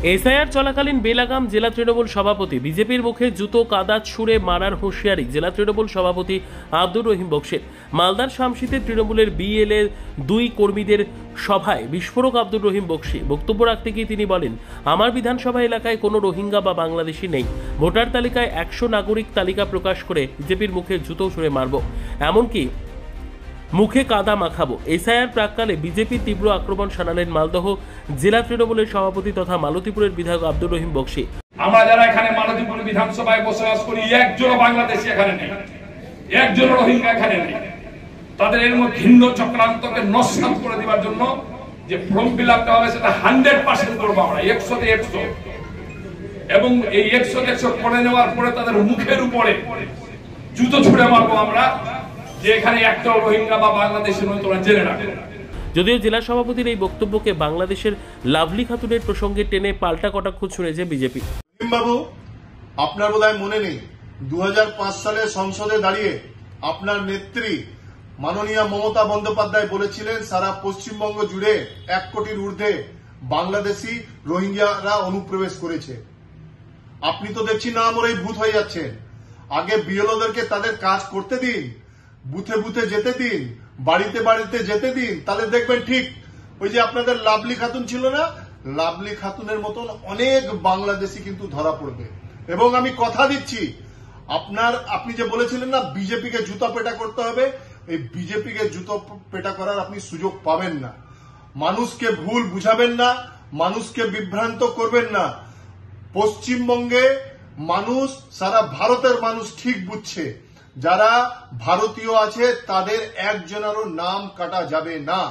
SIR চলাকালীন বেলাগাম জেলা তৃণমূল সভাপতি বিজেপির মুখে জুতো কাদা ছুঁড়ে মারার হুঁশিয়ারি জেলা তৃণমূল সভাপতি আব্দুর রহিম বক্সের। মালদার শামসিতে তৃণমূলের বিএলএ 2 কর্মীদের সভায় বিস্ফোরক আব্দুর রহিম বক্সি বক্তব্য রাখতে গিয়ে তিনি বলেন, আমার বিধানসভা এলাকায় কোনো রোহিঙ্গা বা বাংলাদেশি নেই। ভোটার তালিকায় 100 নাগরিক তালিকা প্রকাশ করে বিজেপির মুখে জুতো ছুঁড়ে মারব, এমনকি মুখে কাদা মাখাবো। এসআইআর প্রাককালে বিজেপি তীব্র আক্রমণ শানালেন মালদহ জেলা তৃণমূলের সভাপতি তথা মালতীপুরের বিধায়ক আব্দুর রহিম বক্সি। আমরা যারা এখানে মালতীপুর বিধানসভায় বসবাস করি, একজনও বাংলাদেশি এখানে নেই, একজনও রোহিঙ্গা এখানে নেই। তাদের এর মধ্যে ভিন্ন চক্রান্তকে নস্যাৎ করে দেওয়ার জন্য যে ফর্ম ফিল আপটা হবে সেটা 100% করবো আমরা, 100-তে 100। এবং এই 100-তে 100 করে নেওয়ার পরে তাদের মুখের উপরে জুতো ছুঁড়ে মারবো আমরা, যে এখানে একটা রোহিঙ্গা বা বাংলাদেশি নয়, তোমরা জেনে রাখো। যদিও জেলা সভাপতির এই বক্তব্যকে বাংলাদেশের লাভলি খাতুনের প্রসঙ্গে টেনে পাল্টা কটাক্ষ ছুঁড়েছে বিজেপি। বাবু, আপনার বোধহয় মনে নেই 2005 সালে সংসদে দাঁড়িয়ে আপনার নেত্রী মাননীয়া মমতা বন্দ্যোপাধ্যায় বলেছিলেন সারা পশ্চিমবঙ্গ জুড়ে 1 কোটির ঊর্ধ্বে বাংলাদেশি রোহিঙ্গারা অনুপ্রবেশ করেছে। আপনি তো দেখছি না আমরাই ভূত হয়ে যাচ্ছেন। আগে বিএলওদেরকে তাদের কাজ করতে দিন, বুথে বুথে যেতে দিন, বাড়িতে বাড়িতে যেতে দিন, তাহলে দেখবেন ঠিক ওই যে আপনাদের লাভলি খাতুন ছিল না, লাভলি খাতুনের মতন অনেক বাংলাদেশি কিন্তু ধরা পড়বে। এবং আমি কথা দিচ্ছি, আপনি যে বলেছিলেন না বিজেপিকে জুতা পেটা করতে হবে, এই বিজেপিকে জুতো পেটা করার আপনি সুযোগ পাবেন না। মানুষকে ভুল বুঝাবেন না, মানুষকে বিভ্রান্ত করবেন না। পশ্চিমবঙ্গে মানুষ, সারা ভারতের মানুষ ঠিক বুঝছে, যারা ভারতীয় আছে তাদের একজনেরও নাম কাটা যাবে না।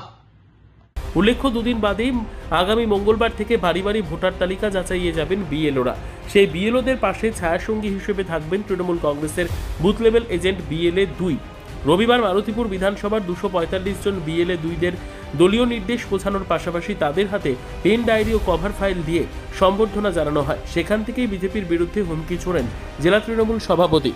উল্লেখ্য, দুদিন বাদেই আগামী মঙ্গলবার থেকে বাড়ি বাড়ি ভোটার তালিকা যাচাইয়ে যাবেন বিএলওরা। সেই বিএলওদের পাশে ছায়াসঙ্গী হিসেবে থাকবেন তৃণমূল কংগ্রেসের বুথ লেভেল এজেন্ট বিএলএ 2। রবিবার মালতীপুর বিধানসভার 245 জন বিএলএ 2দের দলীয় নির্দেশ পৌঁছানোর পাশাপাশি তাদের হাতে পেন ডায়েরি ও কভার ফাইল দিয়ে সম্বর্ধনা জানানো হয়। সেখান থেকেই বিজেপির বিরুদ্ধে হুমকি ছোড়েন জেলা তৃণমূল সভাপতি।